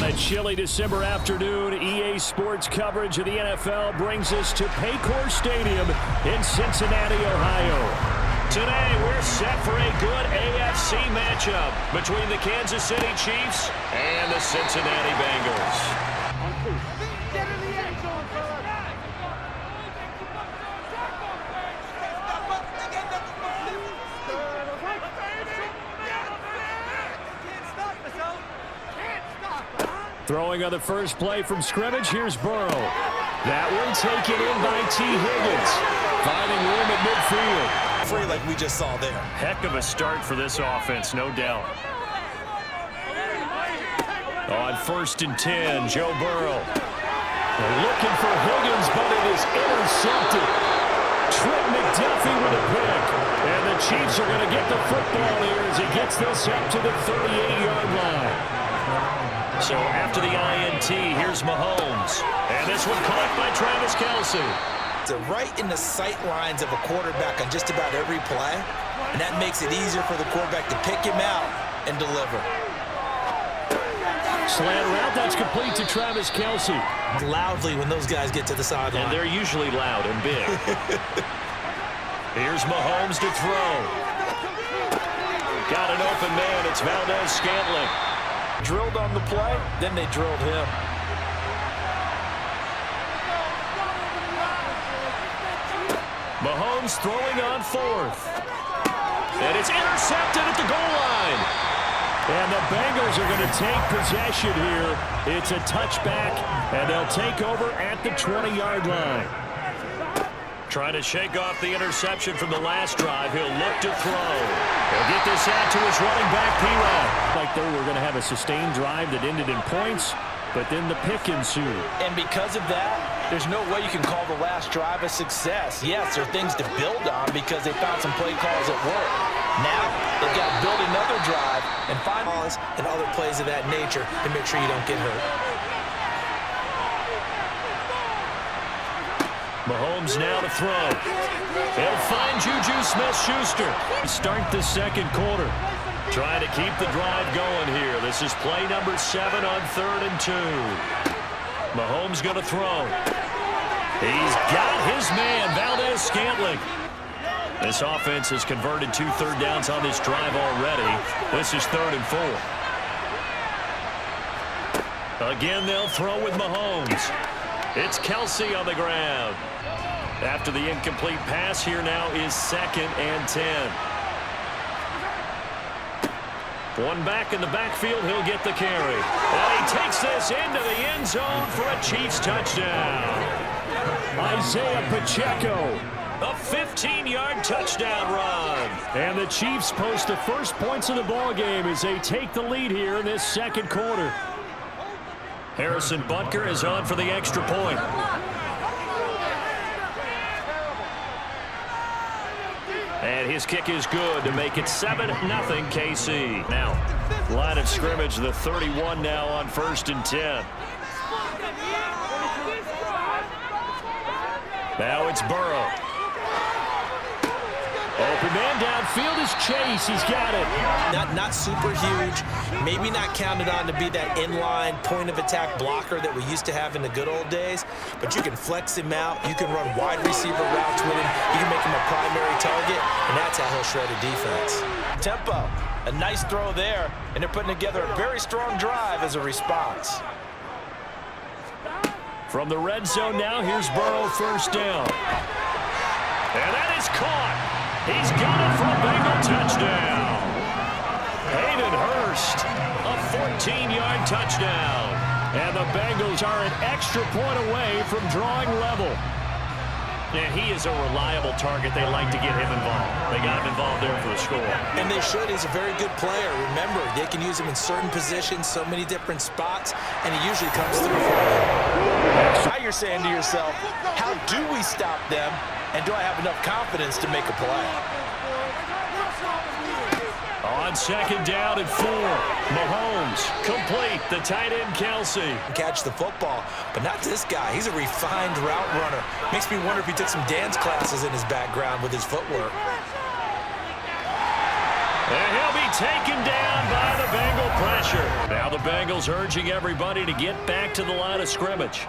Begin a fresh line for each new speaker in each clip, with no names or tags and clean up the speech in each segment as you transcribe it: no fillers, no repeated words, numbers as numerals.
a chilly December afternoon, EA Sports coverage of the NFL brings us to Paycor Stadium in Cincinnati, Ohio. Today, we're set for a good AFC matchup between the Kansas City Chiefs and the Cincinnati Bengals. Throwing on the first play from scrimmage, here's Burrow. That one taken in by T. Higgins, finding room at midfield.
Free like we just saw there.
Heck of a start for this offense, no doubt. On 1st and 10, Joe Burrow. They're looking for Higgins, but it is intercepted. Trent McDuffie with a pick. And the Chiefs are going to get the football here as he gets this up to the 38-yard line. So after the INT, here's Mahomes. And this one caught by Travis Kelce.
They're right in the sight lines of a quarterback on just about every play. And that makes it easier for the quarterback to pick him out and deliver.
Slant route, that's complete to Travis Kelce.
Loudly when those guys get to the sideline.
And they're usually loud and big. Here's Mahomes to throw. Got an open man, it's Valdez-Scantling.
Drilled on the play, then they drilled him.
Mahomes throwing on 4th. And it's intercepted at the goal line. And the Bengals are going to take possession here. It's a touchback, and they'll take over at the 20-yard line. Trying to shake off the interception from the last drive. He'll look to throw. He'll get this out to his running back, P-Rod. Like they were going to have a sustained drive that ended in points, but then the pick ensued.
And because of that, there's no way you can call the last drive a success. Yes, there are things to build on because they found some play calls that work. Now, they've got to build another drive and find balls and other plays of that nature to make sure you don't get hurt.
Mahomes now to throw. He'll find Juju Smith-Schuster. Start the second quarter. Trying to keep the drive going here. This is play number 7 on 3rd and 2. Mahomes going to throw. He's got his man, Valdez-Scantling. This offense has converted 2 third downs on this drive already. This is 3rd and 4. Again, they'll throw with Mahomes. It's Kelce on the ground. After the incomplete pass, here now is 2nd and 10. One back in the backfield, he'll get the carry. And he takes this into the end zone for a Chiefs touchdown. Isaiah Pacheco, a 15-yard touchdown run. And the Chiefs post the first points of the ballgame as they take the lead here in this second quarter. Harrison Butker is on for the extra point. And his kick is good to make it 7-0 KC. Now, line of scrimmage, the 31 now on 1st and 10. Now it's Burrow. Open man downfield is Chase. He's got it.
Not super huge. Maybe not counted on to be that inline point of attack blocker that we used to have in the good old days. But you can flex him out. You can run wide receiver routes with him. You can make him a primary target. And that's how he'll shred a defense. Tempo. A nice throw there. And they're putting together a very strong drive as a response.
From the red zone now, here's Burrow, 1st down. And that is caught. He's got it for a Bengal touchdown. Hayden Hurst, a 14-yard touchdown. And the Bengals are an extra point away from drawing level. And he is a reliable target. They like to get him involved. They got him involved there for the score.
And they should. He's a very good player. Remember, they can use him in certain positions, so many different spots, and he usually comes through for them. Now you're saying to yourself, how do we stop them, and do I have enough confidence to make a play?
On 2nd down and 4, Mahomes complete, the tight end Kelce.
Catch the football, but not this guy. He's a refined route runner. Makes me wonder if he took some dance classes in his background with his footwork.
And he'll be taken down by the Bengal pressure. Now the Bengals urging everybody to get back to the line of scrimmage.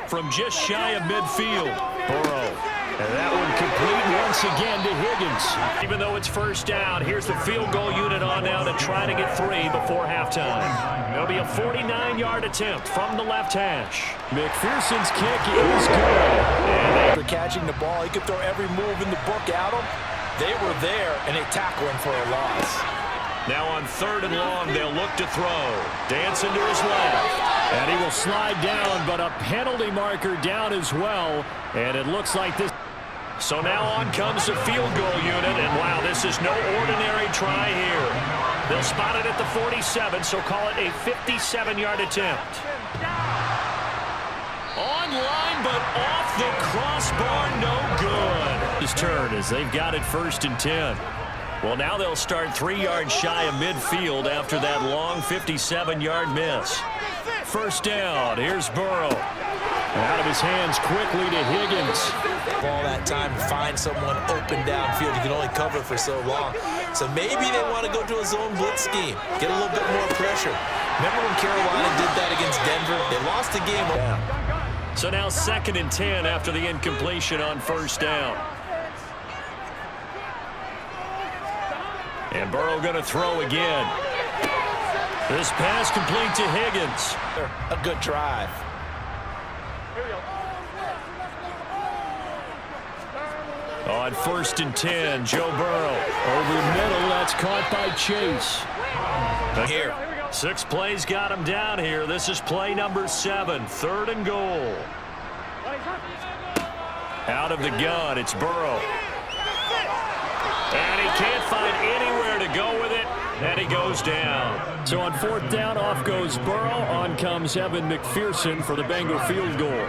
From just shy of midfield, Burrow. And that one complete once again to Higgins. Even though it's first down, here's the field goal unit on now to try to get 3 before halftime. It'll be a 49-yard attempt from the left hash. McPherson's kick is good. And
after catching the ball, he could throw every move in the book at him. They were there, and they tackle him for a loss.
Now on 3rd and long, they'll look to throw. Dancing to his left. And he will slide down, but a penalty marker down as well. And it looks like this. So now on comes the field goal unit, and wow, this is no ordinary try here. They'll spot it at the 47, so call it a 57-yard attempt. Online, but off the crossbar, no good. His turn as they've got it 1st and 10. Well, now they'll start 3 yards shy of midfield after that long 57-yard miss. 1st down, here's Burrow. Out of his hands quickly to Higgins.
All that time to find someone open downfield. You can only cover for so long. So maybe they want to go to a zone blitz scheme. Get a little bit more pressure. Remember when Carolina did that against Denver? They lost the game.
So now 2nd and 10 after the incompletion on 1st down. And Burrow going to throw again. This pass complete to Higgins.
A good drive.
On 1st and 10, Joe Burrow. Over middle, that's caught by Chase.
Here.
6 plays got him down here. This is play number 7, 3rd and goal. Out of the gun, it's Burrow. And he can't find anywhere to go with it, and he goes down. So on 4th down, off goes Burrow. On comes Evan McPherson for the Bengal field goal.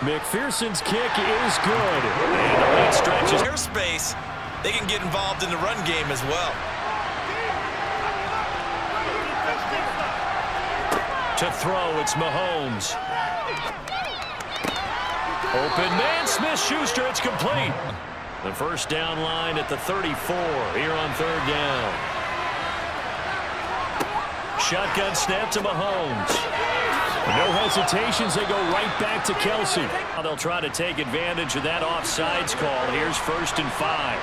McPherson's kick is good. And the lead stretches.
Airspace, they can get involved in the run game as well.
To throw, it's Mahomes. Open man, Smith-Schuster, it's complete. The 1st down line at the 34 here on 3rd down. Shotgun snap to Mahomes. No hesitations, they go right back to Kelsey. Now they'll try to take advantage of that offsides call. Here's 1st and 5.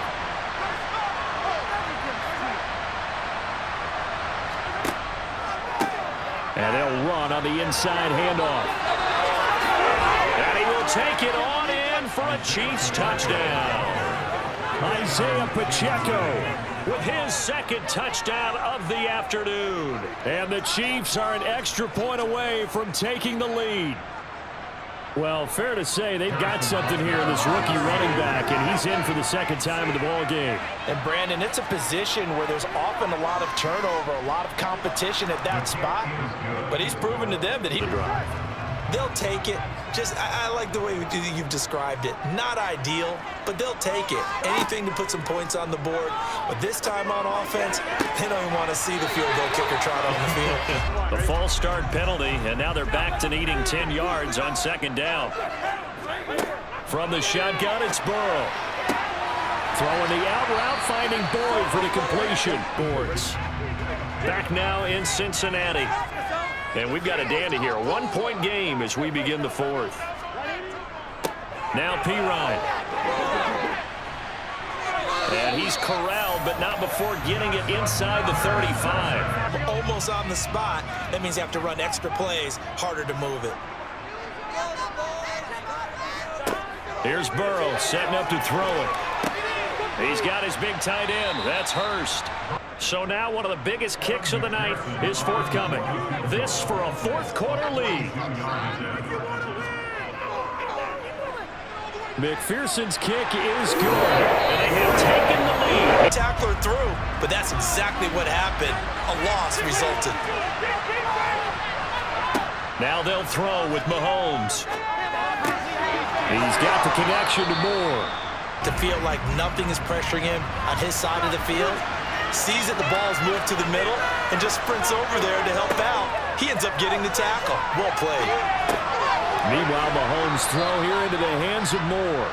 And they'll run on the inside handoff. And he will take it on in for a Chiefs touchdown. Isaiah Pacheco with his 2nd touchdown of the afternoon. And the Chiefs are an extra point away from taking the lead. Well, fair to say they've got something here in this rookie running back, and he's in for the 2nd time in the ball game.
And Brandon, it's a position where there's often a lot of turnover, a lot of competition at that spot. But he's proven to them that he can drive. They'll take it. I like the way you've described it. Not ideal, but they'll take it. Anything to put some points on the board. But this time on offense, they don't even want to see the field goal kicker trot on the field.
The false start penalty, and now they're back to needing 10 yards on 2nd down. From the shotgun, it's Burrow. Throwing the out route, finding Boyd for the completion. Boards. Back now in Cincinnati. And we've got a dandy here. A 1-point game as we begin the 4th. Now Pirine. And he's corralled, but not before getting it inside the 35.
Almost on the spot. That means you have to run extra plays. Harder to move it.
Here's Burrow setting up to throw it. He's got his big tight end. That's Hurst. So now one of the biggest kicks of the night is forthcoming. This for a 4th quarter lead. McPherson's kick is good. And they have taken the lead.
Tackler through, but that's exactly what happened. A loss resulted.
Now they'll throw with Mahomes. He's got the connection to Moore.
To feel like nothing is pressuring him on his side of the field. Sees that the ball's moved to the middle and just sprints over there to help out. He ends up getting the tackle. Well played.
Meanwhile, Mahomes' throw here into the hands of Moore.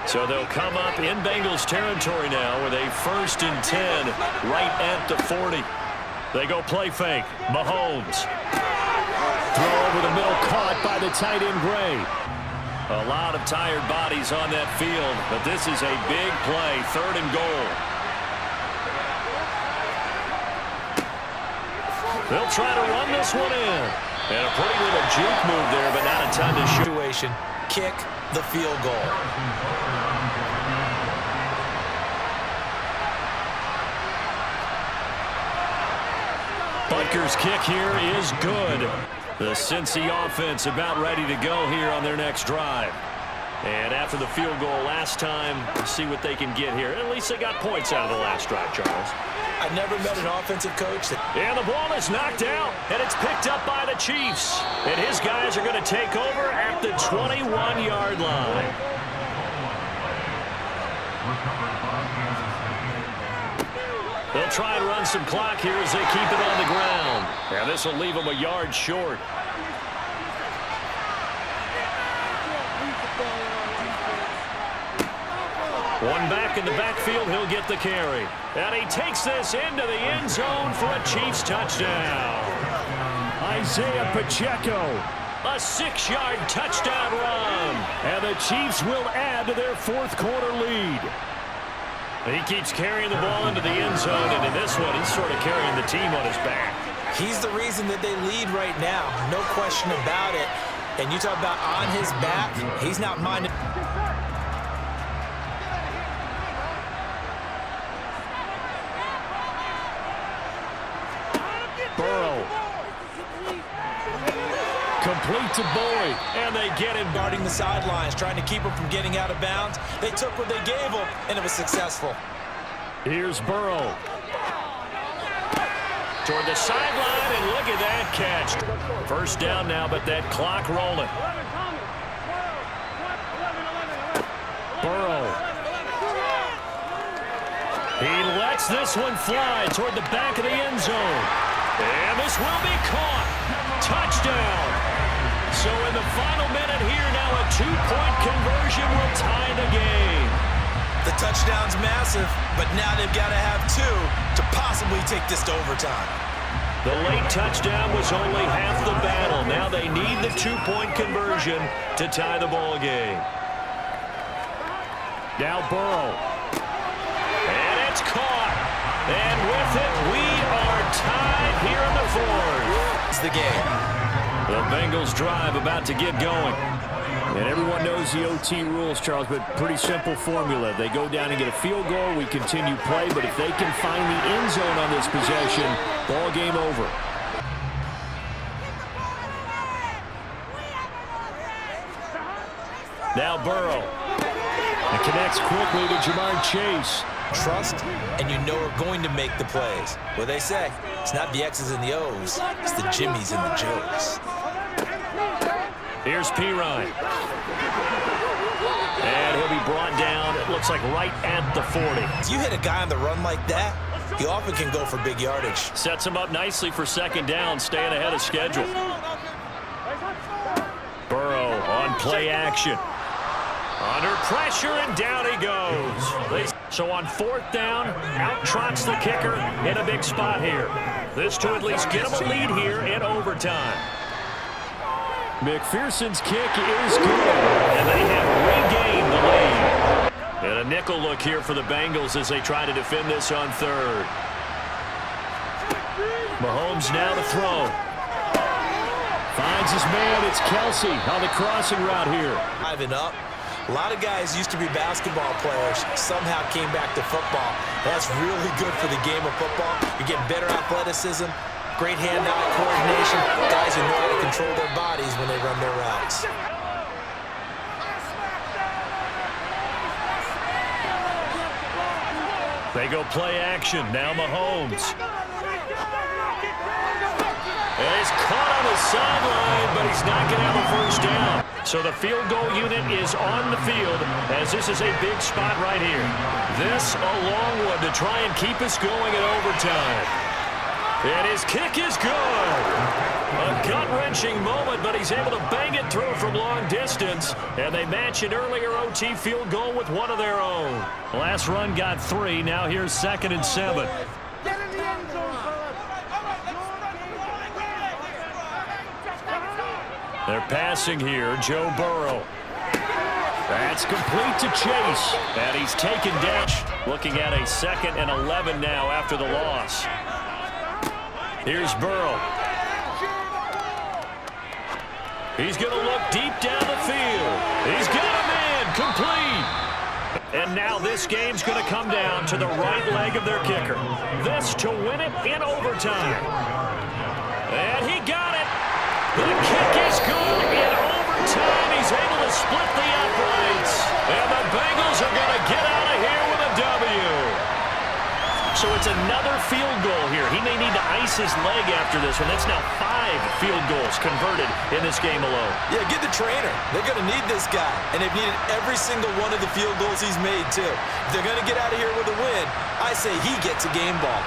So they'll come up in Bengals territory now with a 1st and 10 right at the 40. They go play fake. Mahomes. Throw over the middle, caught by the tight end Gray. A lot of tired bodies on that field, but this is a big play, 3rd and goal. They'll try to run this one in. And a pretty little juke move there, but not a ton to shoot.
Situation. Kick the field goal.
Butker's kick here is good. The Cincy offense about ready to go here on their next drive. And after the field goal last time, we'll see what they can get here. At least they got points out of the last drive, Charles.
I've never met an offensive coach that...
And the ball is knocked out, and it's picked up by the Chiefs. And his guys are going to take over at the 21-yard line. They'll try and run some clock here as they keep it on the ground. And this will leave them a yard short. One back in the backfield, he'll get the carry. And he takes this into the end zone for a Chiefs touchdown. Isaiah Pacheco, a 6-yard touchdown run. And the Chiefs will add to their 4th quarter lead. He keeps carrying the ball into the end zone, and in this one, he's sort of carrying the team on his back.
He's the reason that they lead right now, no question about it. And you talk about on his back, he's not minding.
Burrow. Complete to Boyd, and they get him
Guarding the sidelines, trying to keep him from getting out of bounds. They took what they gave him, and it was successful.
Here's Burrow. Toward the sideline, and look at that catch. 1st down now, but that clock rolling. Burrow. He lets this one fly toward the back of the end zone. And this will be caught. Touchdown. So in the final minute here now, a 2-point conversion will tie the game.
The touchdown's massive, but now they've got to have 2 to possibly take this to overtime.
The late touchdown was only half the battle. Now they need the 2-point conversion to tie the ball game. Now Burrow. And it's caught. And with it, we are tied here in the 4th.
It's the game.
The Bengals drive about to get going. And everyone knows the OT rules, Charles, but pretty simple formula. They go down and get a field goal, we continue play, but if they can find the end zone on this possession, ball game over. Now Burrow. And connects quickly to Jamar Chase.
Trust, and you know are going to make the plays. What they say, it's not the X's and the O's, it's the Jimmies and the Joes.
Here's Pirine. And he'll be brought down, it looks like right at the 40.
If you hit a guy on the run like that, he often can go for big yardage.
Sets him up nicely for 2nd down, staying ahead of schedule. Burrow on play action. Under pressure, and down he goes. So on 4th down, out trots the kicker in a big spot here. This to at least get him a lead here in overtime. McPherson's kick is good, and they have regained the lead. And a nickel look here for the Bengals as they try to defend this on 3rd. Mahomes now to throw. Finds his man, it's Kelsey on the crossing route here.
Driving up. A lot of guys used to be basketball players, somehow came back to football. That's really good for the game of football. You get better athleticism, great hand-eye coordination, guys who know how to control their bodies when they run their routes.
They go play action, now Mahomes. And he's caught on the sideline, but he's not going to have a 1st down. So the field goal unit is on the field as this is a big spot right here. This a long one to try and keep us going in overtime. And his kick is good. A gut-wrenching moment, but he's able to bang it through from long distance. And they match an earlier OT field goal with one of their own. Last run got 3. Now here's 2nd and 7. They're passing here. Joe Burrow. That's complete to Chase. And he's taken down. Looking at a 2nd and 11 now after the loss. Here's Burrow. He's going to look deep down the field. He's got a man. Complete. And now this game's going to come down to the right leg of their kicker. This to win it in overtime. And he got it. The kick is good. In overtime, he's able to split the uprights. And the Bengals are going to get out of here with a W. So it's another field goal here. He may need to ice his leg after this one. That's now 5 field goals converted in this game alone.
Yeah, get the trainer. They're going to need this guy. And they've needed every single one of the field goals he's made, too. If they're going to get out of here with a win, I say he gets a game ball.